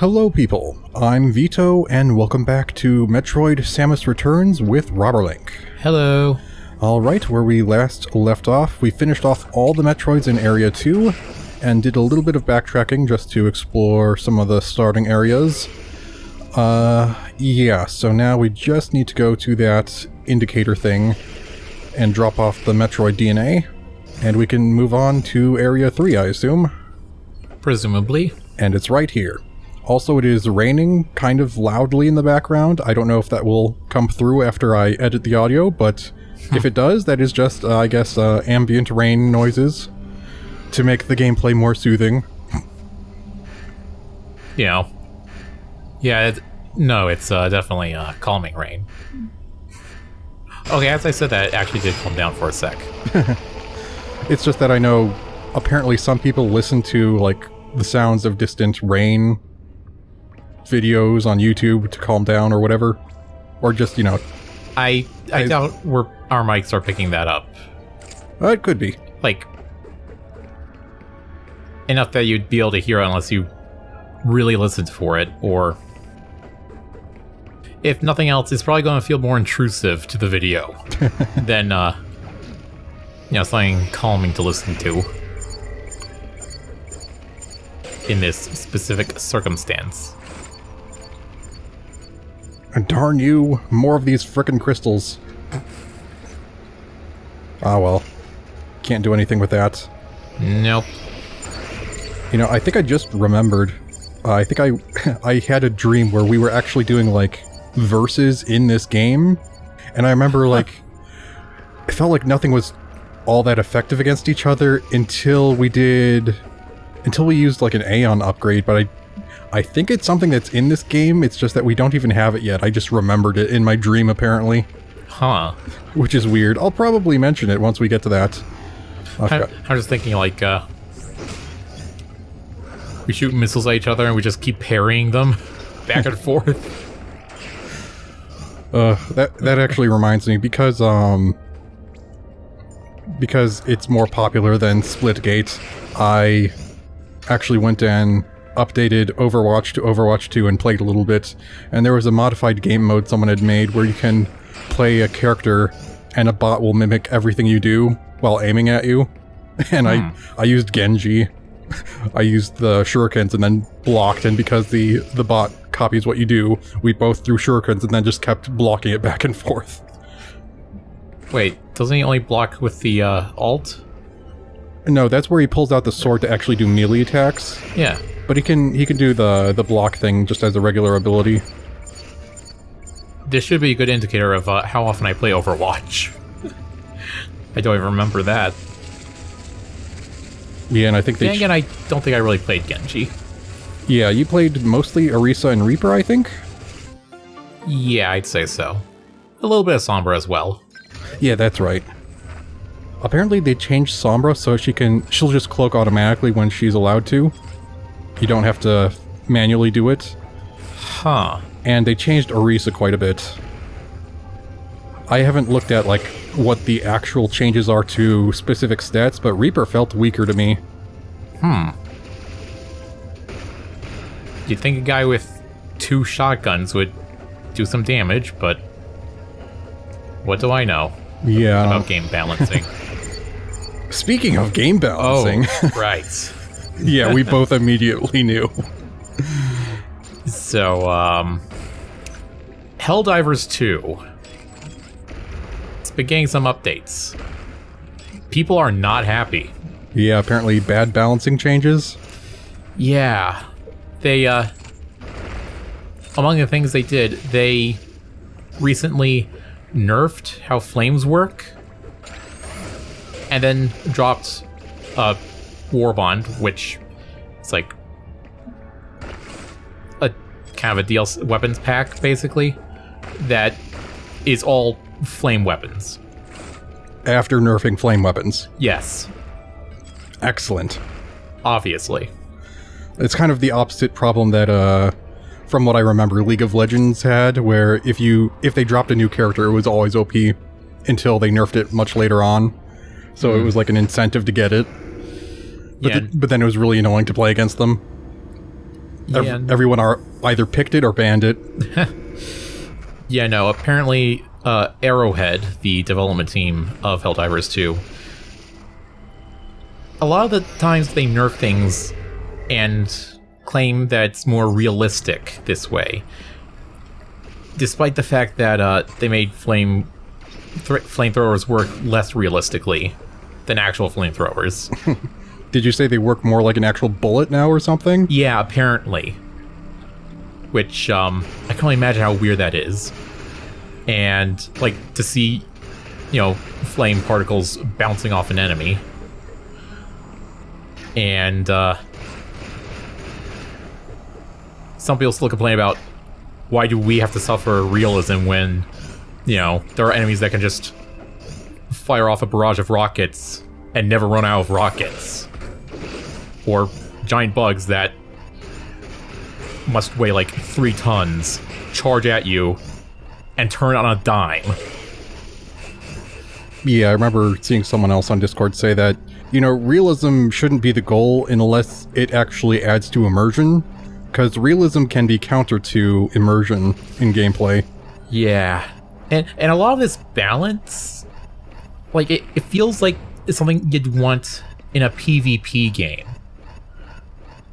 Hello people, I'm Vito, and welcome back to Metroid Samus Returns with Robberlink. Hello. Alright, where we last left off, we finished off all the Metroids in Area 2, and did a little bit of backtracking just to explore some of the starting areas. Yeah, so now we just need to go to that indicator thing and drop off the Metroid DNA, and we can move on to Area 3, I assume. Presumably. And it's right here. Also, it is raining kind of loudly in the background. I don't know if that will come through after I edit the audio, but if it does, that is just, I guess, ambient rain noises to make the gameplay more soothing. You know. Yeah, it's definitely calming rain. Okay, as I said that, it actually did calm down for a sec. It's just that I know apparently some people listen to, like, the sounds of distant rain videos on YouTube to calm down or whatever. Or just, you know... I doubt our mics are picking that up. It could be. Like, enough that you'd be able to hear it unless you really listened for it, or... If nothing else, it's probably going to feel more intrusive to the video than, something calming to listen to in this specific circumstance. And darn you, more of these frickin' crystals. Ah well. Can't do anything with that. Nope. You know, I think I just remembered. I think I had a dream where we were actually doing, like, verses in this game. And I remember, like, it felt like nothing was all that effective against each other until we used, like, an Aeon upgrade, but I think it's something that's in this game, it's just that we don't even have it yet. I just remembered it in my dream, apparently. Huh. Which is weird. I'll probably mention it once we get to that. I'm just thinking, like, we shoot missiles at each other and we just keep parrying them back and forth. That actually reminds me, because it's more popular than Splitgate, I actually went and updated Overwatch to Overwatch 2 and played a little bit, and there was a modified game mode someone had made where you can play a character and a bot will mimic everything you do while aiming at you. And I used Genji. I used the shurikens and then blocked, and because the bot copies what you do, we both threw shurikens and then just kept blocking it back and forth. Wait, doesn't he only block with the alt? No, that's where he pulls out the sword to actually do melee attacks. Yeah. But he can do the block thing just as a regular ability. This should be a good indicator of how often I play Overwatch. I don't even remember that. Yeah, and I think then again, I don't think I really played Genji. Yeah, you played mostly Orisa and Reaper, I think? Yeah, I'd say so. A little bit of Sombra as well. Yeah, that's right. Apparently they changed Sombra so she'll just cloak automatically when she's allowed to. You don't have to manually do it. Huh. And they changed Orisa quite a bit. I haven't looked at, like, what the actual changes are to specific stats, but Reaper felt weaker to me. You'd think a guy with 2 shotguns would do some damage, but what do I know? Yeah. About game balancing. Speaking of game balancing... Oh, right. Yeah, we both immediately knew. So, Helldivers 2. It's been getting some updates. People are not happy. Yeah, apparently bad balancing changes. Yeah. They, among the things they did, they recently nerfed how flames work, and then dropped Warbond, which is like a kind of a DLC weapons pack, basically, that is all flame weapons. After nerfing flame weapons. Yes. Excellent. Obviously. It's kind of the opposite problem that, from what I remember, League of Legends had, where if they dropped a new character, it was always OP until they nerfed it much later on. So it was like an incentive to get it. But then it was really annoying to play against them. Yeah. Everyone are either picked it or banned it. Yeah, no, apparently Arrowhead, the development team of Helldivers 2, a lot of the times they nerf things and claim that it's more realistic this way. Despite the fact that they made flamethrowers work less realistically than actual flamethrowers. Did you say they work more like an actual bullet now or something? Yeah, apparently. Which, I can only imagine how weird that is. And, like, to see, flame particles bouncing off an enemy. And, some people still complain about why do we have to suffer realism when, there are enemies that can just fire off a barrage of rockets and never run out of rockets. Or giant bugs that must weigh like 3 tons, charge at you, and turn on a dime. Yeah, I remember seeing someone else on Discord say that, realism shouldn't be the goal unless it actually adds to immersion, because realism can be counter to immersion in gameplay. Yeah. And a lot of this balance, like, it feels like it's something you'd want in a PvP game.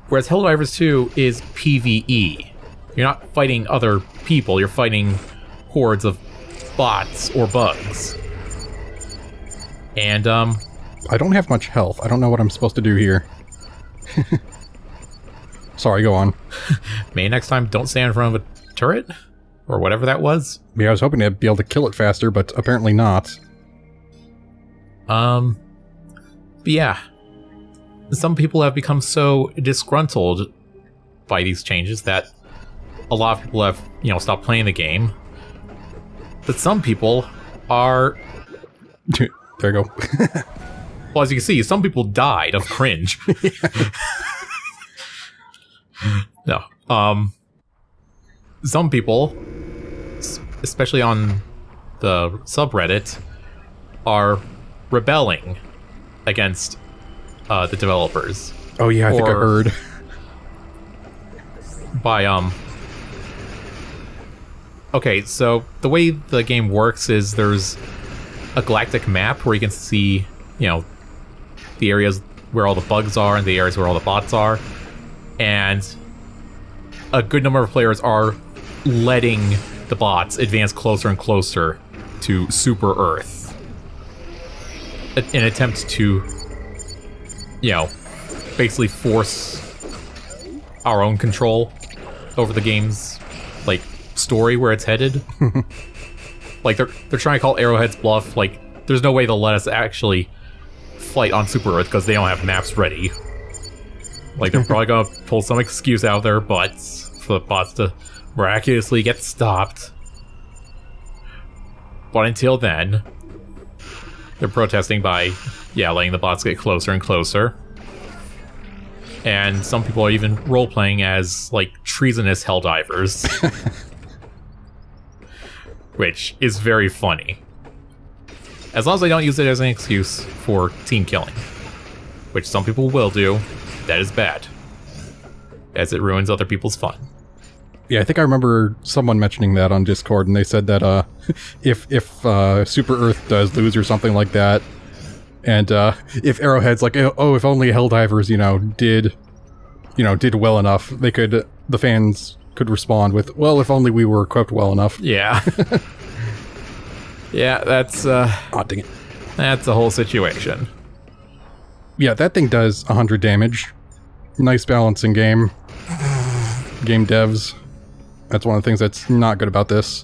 Whereas Helldivers 2 is PvE. You're not fighting other people, you're fighting hordes of bots or bugs. And, I don't have much health. I don't know what I'm supposed to do here. Sorry, go on. Maybe next time don't stand in front of a turret? Or whatever that was. Yeah, I was hoping to be able to kill it faster, but apparently not. But yeah. Some people have become so disgruntled by these changes that a lot of people have, stopped playing the game. But some people are... There you go. Well, as you can see, some people died of cringe. No. Some people, especially on the subreddit, are rebelling against the developers. Oh yeah, I think I heard. By, okay, so the way the game works is there's a galactic map where you can see, the areas where all the bugs are and the areas where all the bots are. And a good number of players are letting the bots advance closer and closer to Super Earth. In an attempt to, basically force our own control over the game's, like, story where it's headed. Like, they're trying to call Arrowhead's bluff. Like, there's no way they'll let us actually fight on Super Earth because they don't have maps ready. Like, they're probably gonna pull some excuse out of their butts for the bots to miraculously get stopped. But until then, they're protesting by, letting the bots get closer and closer. And some people are even role-playing as, like, treasonous Helldivers. Which is very funny. As long as they don't use it as an excuse for team killing. Which some people will do. That is bad. As it ruins other people's fun. Yeah, I think I remember someone mentioning that on Discord, and they said that if Super Earth does lose or something like that, and if Arrowhead's like, oh, if only Helldivers, did well enough, the fans could respond with, well, if only we were equipped well enough. Yeah. Yeah, that's Aw, dang it. That's the whole situation. Yeah, that thing does 100 damage. Nice balancing game. Game devs. That's one of the things that's not good about this.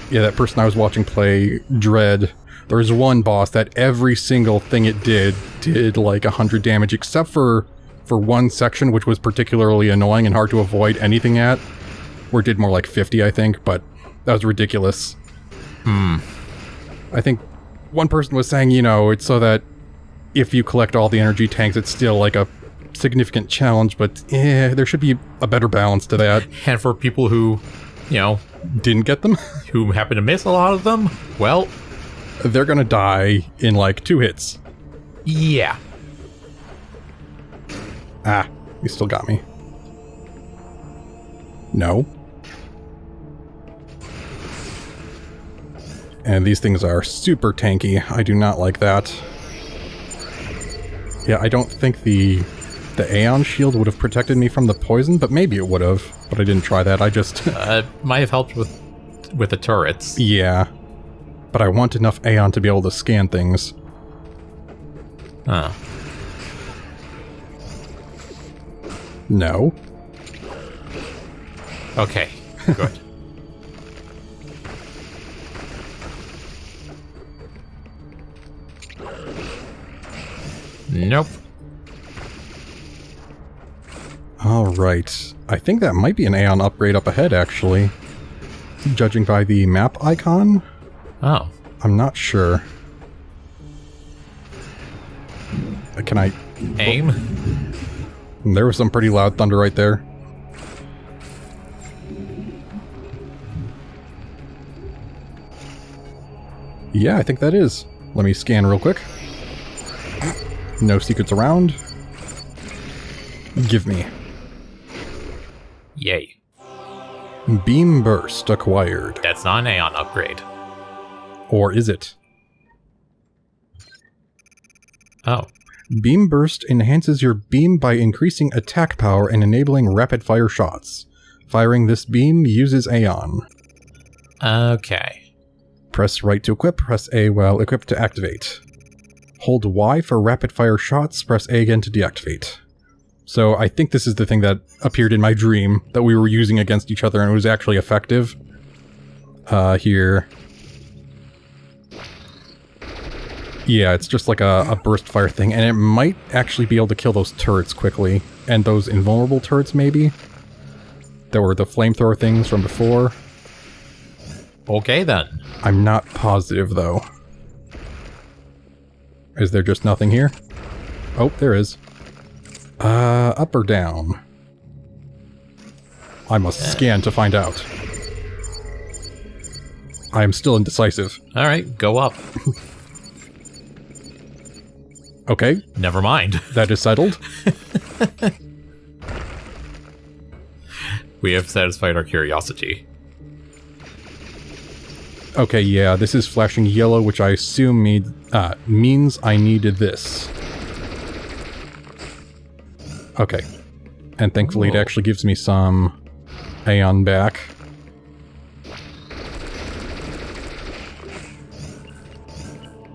Yeah, that person I was watching play Dread, there's one boss that every single thing it did like 100 damage, except for one section, which was particularly annoying and hard to avoid anything at, where it did more like 50, I think, but that was ridiculous. I think one person was saying, it's so that if you collect all the energy tanks, it's still like a significant challenge, but there should be a better balance to that. And for people who, didn't get them, who happen to miss a lot of them, well, they're gonna die in like 2 hits. Yeah. Ah, you still got me. No. And these things are super tanky. I do not like that. Yeah, I don't think the Aeon shield would have protected me from the poison, but maybe it would have. But I didn't try that. I just... might have helped with the turrets. Yeah. But I want enough Aeon to be able to scan things. Huh. No. Okay, good. Nope. Alright. I think that might be an Aeon upgrade up ahead, actually. Judging by the map icon? Oh. I'm not sure. Can I... Aim? There was some pretty loud thunder right there. Yeah, I think that is. Let me scan real quick. No secrets around. Give me. Yay. Beam Burst acquired. That's not an Aeon upgrade. Or is it? Oh. Beam Burst enhances your beam by increasing attack power and enabling rapid-fire shots. Firing this beam uses Aeon. Okay. Press right to equip, press A while equipped to activate. Hold Y for rapid-fire shots, press A again to deactivate. So I think this is the thing that appeared in my dream that we were using against each other and it was actually effective. Here. Yeah, it's just like a burst fire thing, and it might actually be able to kill those turrets quickly. And those invulnerable turrets, maybe? That were the flamethrower things from before. Okay, then. I'm not positive, though. Is there just nothing here? Oh, there is. Up or down? I must scan to find out. I am still indecisive. Alright, go up. Okay. Never mind. That is settled. We have satisfied our curiosity. Okay, yeah, this is flashing yellow, which I assume means I needed this. Okay. And thankfully it actually gives me some Aeon back.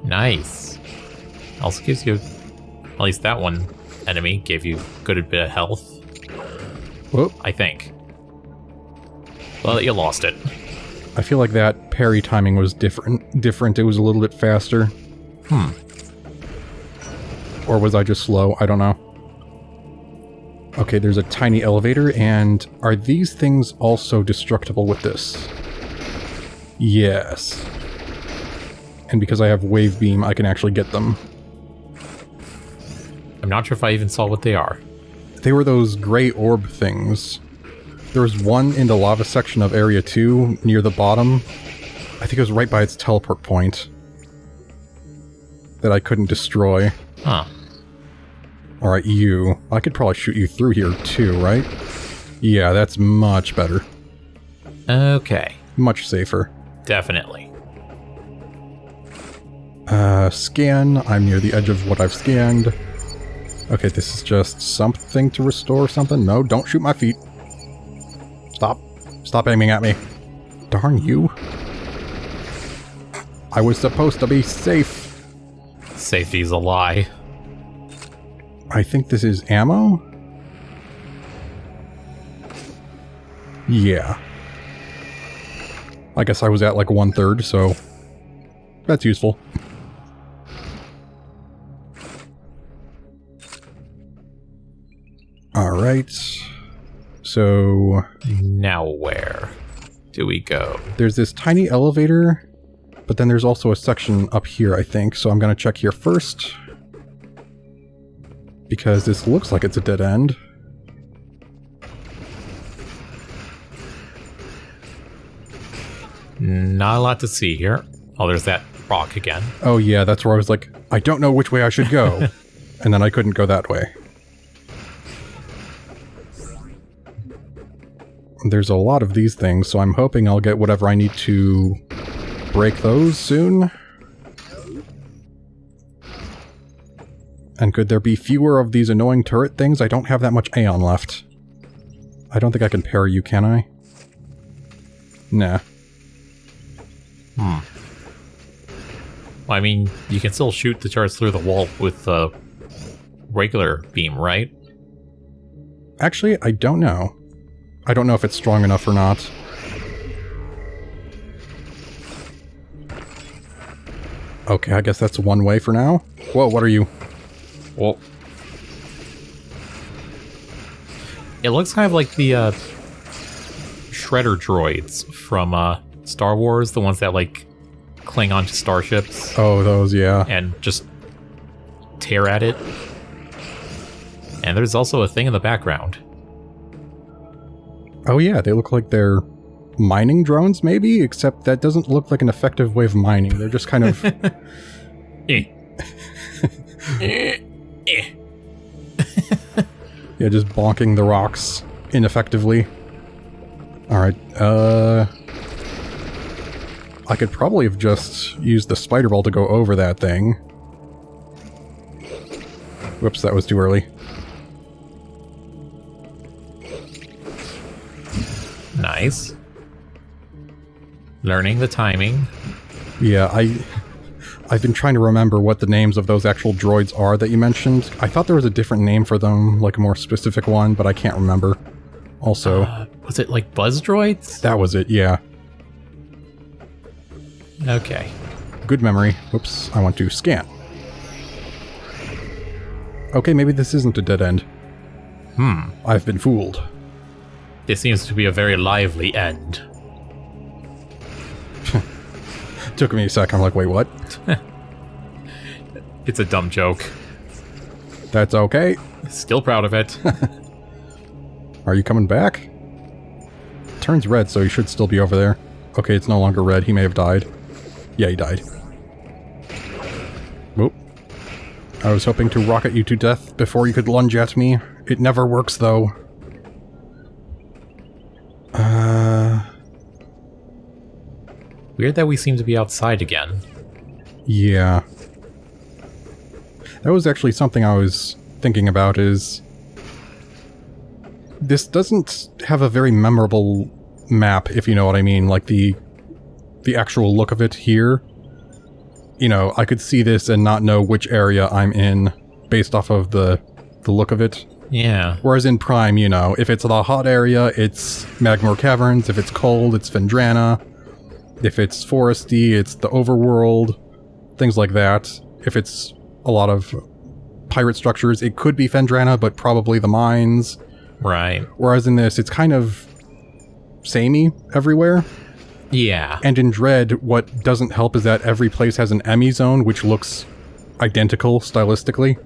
Nice. Also gives you... At least that one enemy gave you a good bit of health. Whoop. I think. Well, you lost it. I feel like that parry timing was different. It was a little bit faster. Or was I just slow? I don't know. Okay, there's a tiny elevator, and are these things also destructible with this? Yes. And because I have wave beam, I can actually get them. I'm not sure if I even saw what they are. They were those gray orb things. There was one in the lava section of Area 2, near the bottom. I think it was right by its teleport point. That I couldn't destroy. Huh. Alright, you. I could probably shoot you through here too, right? Yeah, that's much better. Okay. Much safer. Definitely. Scan. I'm near the edge of what I've scanned. Okay, this is just something to restore something. No, don't shoot my feet. Stop. Stop aiming at me. Darn you. I was supposed to be safe. Safety's a lie. I think this is ammo? Yeah. I guess I was at like 1/3, so that's useful. Alright. So... Now where do we go? There's this tiny elevator, but then there's also a section up here, I think, so I'm gonna check here first. Because this looks like it's a dead end. Not a lot to see here. Oh, there's that rock again. Oh yeah, that's where I was like, I don't know which way I should go. And then I couldn't go that way. There's a lot of these things, so I'm hoping I'll get whatever I need to break those soon. And could there be fewer of these annoying turret things? I don't have that much Aeon left. I don't think I can parry you, can I? Nah. Well, I mean, you can still shoot the turrets through the wall with a regular beam, right? Actually, I don't know. I don't know if it's strong enough or not. Okay, I guess that's one way for now. Whoa, what are you? Well, it looks kind of like the shredder droids from Star Wars, the ones that like cling onto starships. Oh, those, yeah. And just tear at it. And there's also a thing in the background. Oh yeah, they look like they're mining drones, maybe? Except that doesn't look like an effective way of mining. They're just kind of... Yeah, just bonking the rocks ineffectively. Alright, I could probably have just used the spider ball to go over that thing. Whoops, that was too early. Nice. Learning the timing. Yeah, I've been trying to remember what the names of those actual droids are that you mentioned. I thought there was a different name for them, like a more specific one, but I can't remember. Also... was it like buzz droids? That was it, yeah. Okay. Good memory. Whoops, I want to scan. Okay, maybe this isn't a dead end. I've been fooled. This seems to be a very lively end. Took me a sec, I'm like, wait, what? It's a dumb joke. That's okay. Still proud of it. Are you coming back? Turns red, so he should still be over there. Okay, it's no longer red, he may have died. Yeah, he died. Whoop. I was hoping to rocket you to death before you could lunge at me. It never works, though. Weird that we seem to be outside again. Yeah. That was actually something I was thinking about, is... This doesn't have a very memorable map, if you know what I mean. Like, the actual look of it here. You know, I could see this and not know which area I'm in based off of the look of it. Yeah. Whereas in Prime, you know, if it's the hot area, it's Magmore Caverns. If it's cold, it's Vendrana. If it's foresty, it's the overworld. Things like that. If it's a lot of pirate structures, it could be Vendrana, but probably the mines. Right. Whereas in this, it's kind of samey everywhere. Yeah. And in Dread, what doesn't help is that every place has an Emmy zone, which looks identical stylistically.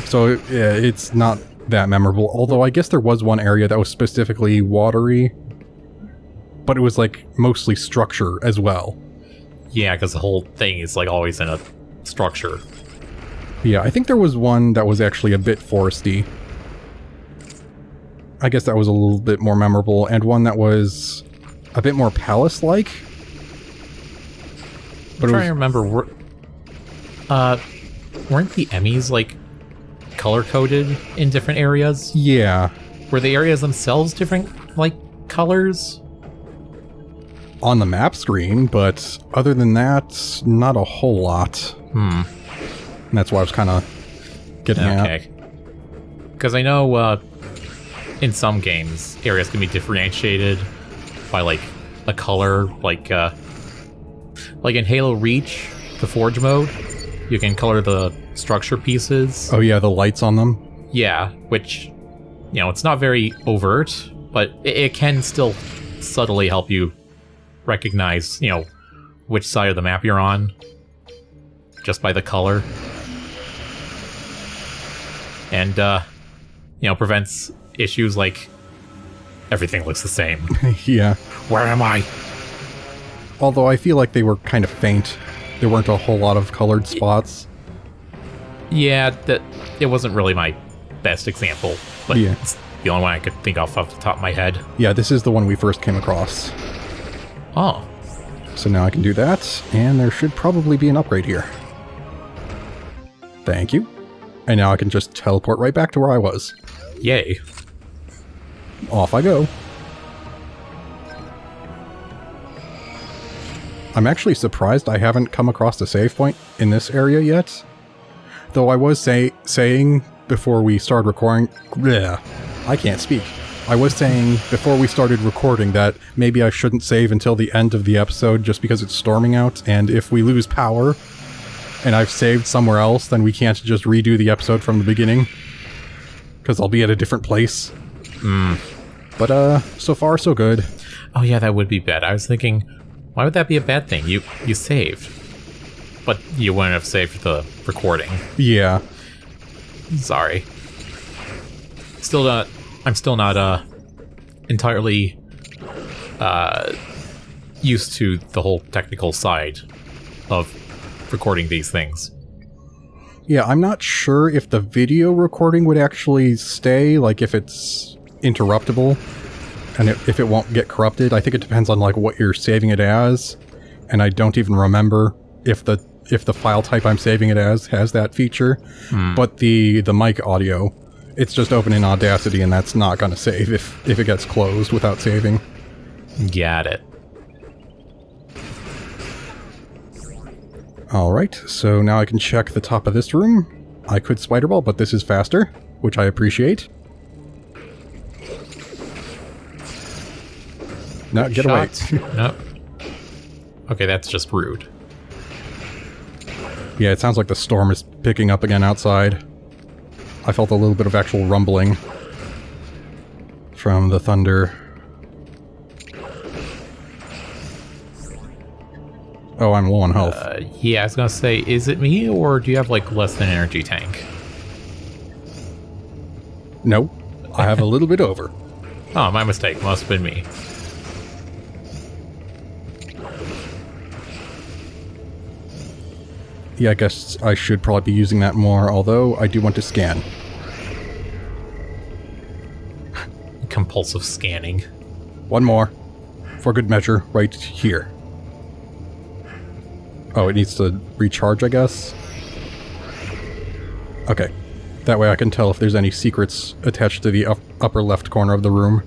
So yeah, it's not that memorable. Although I guess there was one area that was specifically watery, but it was like mostly structure as well. Yeah, because the whole thing is like always in a structure. Yeah, I think there was one that was actually a bit foresty. I guess that was a little bit more memorable, and one that was a bit more palace-like. But I'm trying to remember, weren't the Emmys like color-coded in different areas? Yeah. Were the areas themselves different, like, colors? On the map screen, but other than that, not a whole lot. And that's why I was kind of getting at. Because I know in some games, areas can be differentiated by, like, a color, like in Halo Reach, the Forge mode, you can color the structure pieces. Oh yeah, the lights on them? Yeah, which, you know, it's not very overt, but it can still subtly help you recognize, you know, which side of the map you're on, just by the color. And, you know, prevents issues like everything looks the same. Yeah. Where am I? Although I feel like they were kind of faint. There weren't a whole lot of colored spots. Yeah, it wasn't really my best example, but yeah. the only one I could think of off the top of my head. Yeah, this is the one we first came across. Oh. So now I can do that, and there should probably be an upgrade here. Thank you. And now I can just teleport right back to where I was. Yay. Off I go. I'm actually surprised I haven't come across a save point in this area yet. Though I was saying before we started recording... Bleh, I can't speak. I was saying before we started recording that maybe I shouldn't save until the end of the episode just because it's storming out, and if we lose power and I've saved somewhere else, then we can't just redo the episode from the beginning. Because I'll be at a different place. But, so far, so good. Oh yeah, that would be bad. I was thinking, why would that be a bad thing? You saved. But you wouldn't have saved the recording. Yeah. Sorry. I'm still not entirely used to the whole technical side of recording these things. Yeah, I'm not sure if the video recording would actually stay, like if it's interruptible, and if it won't get corrupted. I think it depends on like what you're saving it as, and I don't even remember if the file type I'm saving it as has that feature. But the mic audio, it's just open in Audacity, and that's not going to save if it gets closed without saving. Got it. Alright, so now I can check the top of this room. I could spider ball, but this is faster, which I appreciate. No, get away. Nope. Okay, that's just rude. Yeah, it sounds like the storm is picking up again outside. I felt a little bit of actual rumbling from the thunder. Oh, I'm low on health. Yeah, I was gonna say, is it me, or do you have, like, less than energy tank? No, I have a little bit over. Oh, my mistake. Must have been me. Yeah, I guess I should probably be using that more, although I do want to scan. Compulsive scanning. One more. For good measure, right here. Oh, it needs to recharge, I guess? Okay. That way I can tell if there's any secrets attached to the upper left corner of the room.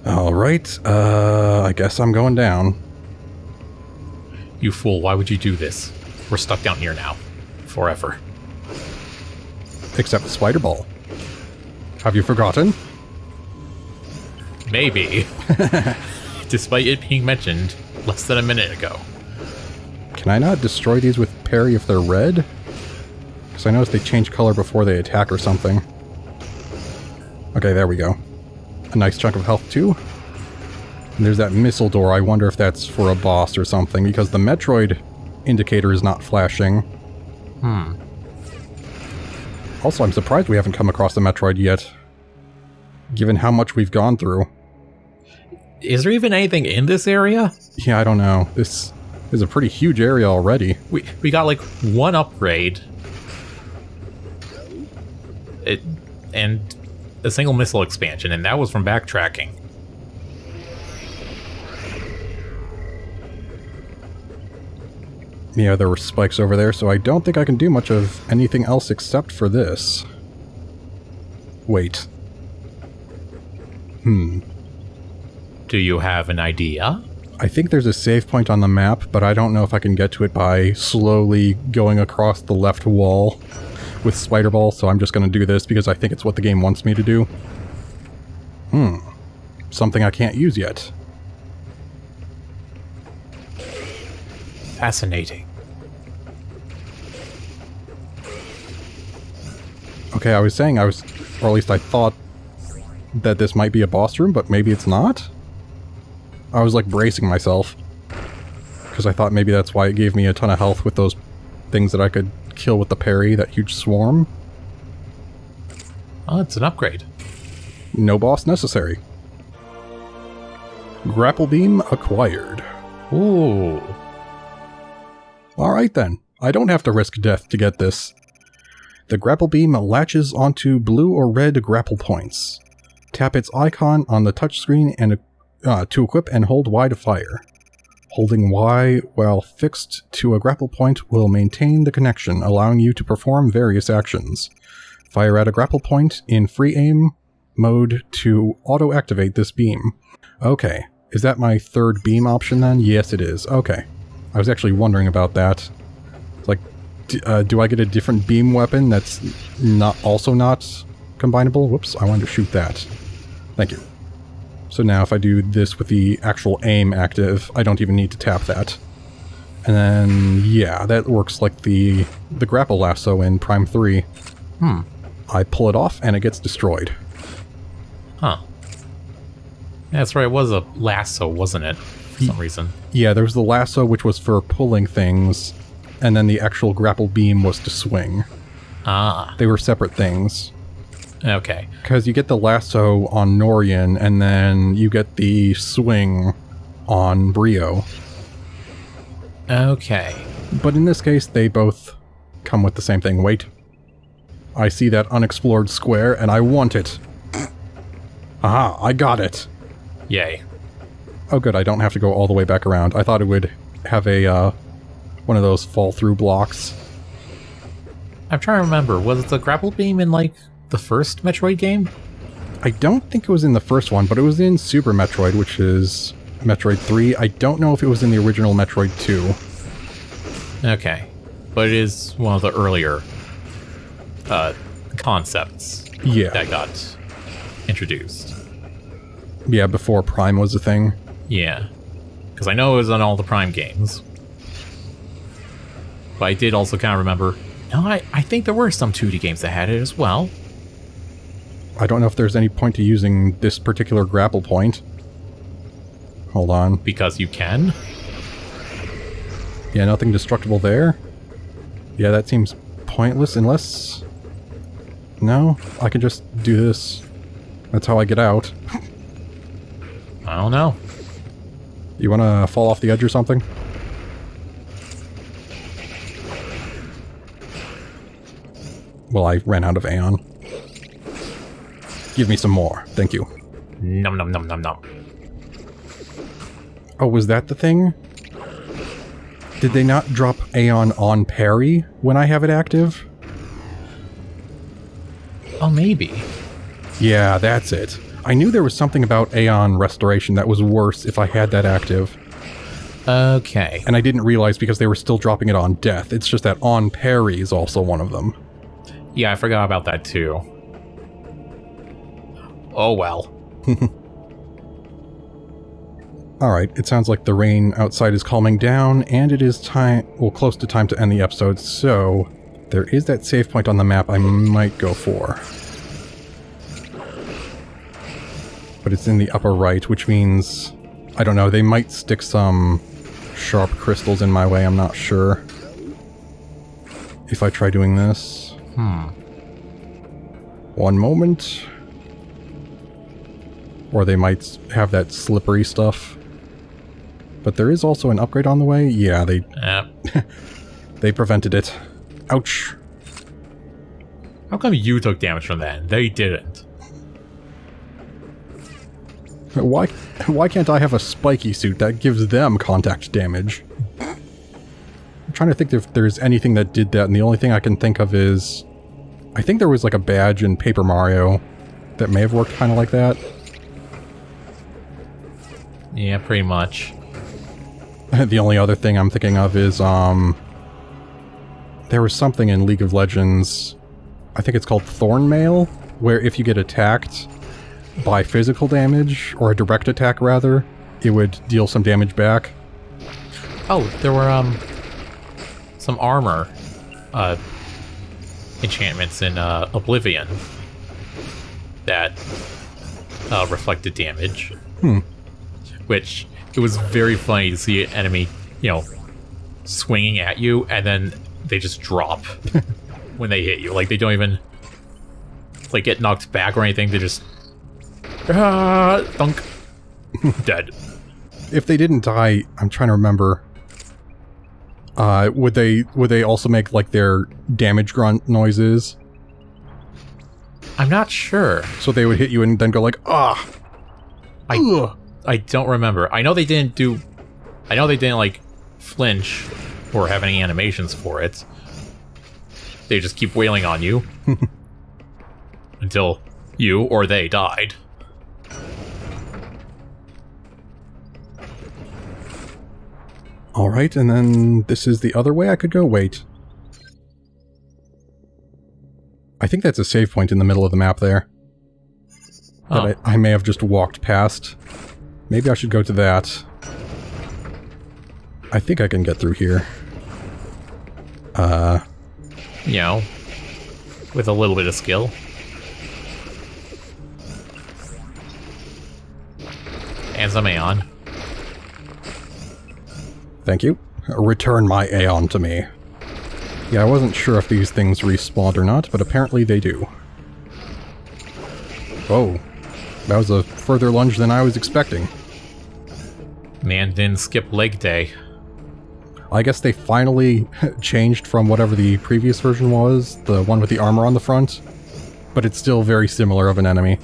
Alright, I guess I'm going down. You fool, why would you do this? We're stuck down here now. Forever. Except the spider ball. Have you forgotten? Maybe. Despite it being mentioned less than a minute ago. Can I not destroy these with parry if they're red? Because I noticed they change color before they attack or something. Okay, there we go. A nice chunk of health too. And there's that missile door. I wonder if that's for a boss or something, because the Metroid indicator is not flashing. Also, I'm surprised we haven't come across the Metroid yet, given how much we've gone through. Is there even anything in this area? Yeah, I don't know. This is a pretty huge area already. We got like one upgrade. And a single missile expansion, and that was from backtracking. Yeah, there were spikes over there, so I don't think I can do much of anything else except for this. Wait. Do you have an idea? I think there's a save point on the map, but I don't know if I can get to it by slowly going across the left wall with Spider Ball, so I'm just going to do this because I think it's what the game wants me to do. Something I can't use yet. Fascinating. Okay, I was saying or at least I thought that this might be a boss room, but maybe it's not? I was like bracing myself, because I thought maybe that's why it gave me a ton of health with those things that I could kill with the parry, that huge swarm. Oh, it's an upgrade. No boss necessary. Grapple beam acquired. Ooh. Alright then, I don't have to risk death to get this. The grapple beam latches onto blue or red grapple points. Tap its icon on the touchscreen and to equip and hold Y to fire. Holding Y while fixed to a grapple point will maintain the connection, allowing you to perform various actions. Fire at a grapple point in free aim mode to auto-activate this beam. Okay, is that my third beam option then? Yes, it is. Okay. I was actually wondering about that. Like, do I get a different beam weapon that's also not combinable? Whoops, I wanted to shoot that. Thank you. So now if I do this with the actual aim active, I don't even need to tap that. And then, yeah, that works like the grapple lasso in Prime 3. I pull it off and it gets destroyed. Huh. That's right, it was a lasso, wasn't it? For some reason. Yeah, there was the lasso, which was for pulling things, and then the actual grapple beam was to swing. Ah. They were separate things. Okay. Because you get the lasso on Norian, and then you get the swing on Brio. Okay. But in this case, they both come with the same thing. Wait. I see that unexplored square, and I want it. Aha, I got it. Yay. Oh good, I don't have to go all the way back around. I thought it would have a, one of those fall-through blocks. I'm trying to remember, was the grapple beam in, like, the first Metroid game? I don't think it was in the first one, but it was in Super Metroid, which is Metroid 3. I don't know if it was in the original Metroid 2. Okay. But it is one of the earlier concepts that got introduced. Yeah, before Prime was a thing. Yeah. Because I know it was on all the Prime games. But I did also kind of remember, no, I think there were some 2D games that had it as well. I don't know if there's any point to using this particular grapple point. Hold on. Because you can? Yeah, nothing destructible there. Yeah, that seems pointless unless... No, I can just do this. That's how I get out. I don't know. You wanna fall off the edge or something? Well, I ran out of Aeon. Give me some more. Thank you. Nom nom nom nom nom. Oh, was that the thing? Did they not drop Aeon on parry when I have it active? Oh, maybe. Yeah, that's it. I knew there was something about Aeon Restoration that was worse if I had that active. Okay. And I didn't realize because they were still dropping it on death. It's just that on parry is also one of them. Yeah, I forgot about that too. Oh well. Alright, it sounds like the rain outside is calming down, and it is time, well, close to time to end the episode, so there is that save point on the map I might go for. But it's in the upper right, which means, I don't know, they might stick some sharp crystals in my way, I'm not sure. If I try doing this. One moment. Or they might have that slippery stuff. But there is also an upgrade on the way. Yeah, they... they prevented it. Ouch. How come you took damage from that and they didn't? Why can't I have a spiky suit that gives them contact damage? I'm trying to think if there's anything that did that, and the only thing I can think of is... I think there was like a badge in Paper Mario that may have worked kind of like that. Yeah, pretty much. The only other thing I'm thinking of is, there was something in League of Legends, I think it's called Thornmail, where if you get attacked by physical damage, or a direct attack rather, it would deal some damage back. Oh, there were, some armor, enchantments in, Oblivion that, reflected damage. Which, it was very funny to see an enemy, you know, swinging at you, and then they just drop when they hit you. Like, they don't even, like, get knocked back or anything. They just... thunk. Dead. If they didn't die, I'm trying to remember... would they also make, like, their damage grunt noises? I'm not sure. So they would hit you and then go like, ah! I don't remember. I know they didn't like flinch or have any animations for it. They just keep wailing on you until you or they died. Alright, and then this is the other way I could go? Wait. I think that's a save point in the middle of the map there. Oh. That I may have just walked past. Maybe I should go to that. I think I can get through here. You know, with a little bit of skill. And some Aeon. Thank you. Return my Aeon to me. Yeah, I wasn't sure if these things respawned or not, but apparently they do. Whoa. That was a further lunge than I was expecting. Man didn't skip leg day. I guess they finally changed from whatever the previous version was, the one with the armor on the front, but it's still very similar of an enemy.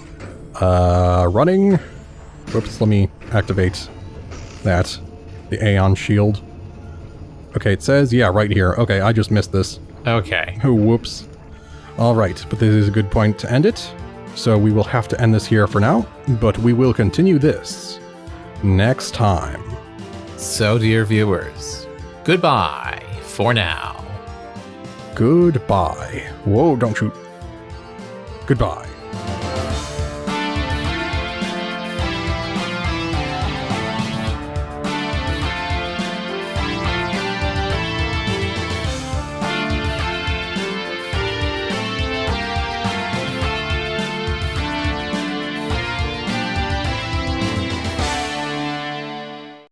Running. Whoops, let me activate that. The Aeon shield. Okay, it says, yeah, right here. Okay, I just missed this. Okay. Oh, whoops. Alright, but this is a good point to end it. So we will have to end this here for now, but we will continue this next time. So, dear viewers, goodbye for now. Goodbye. Whoa, don't shoot. Goodbye.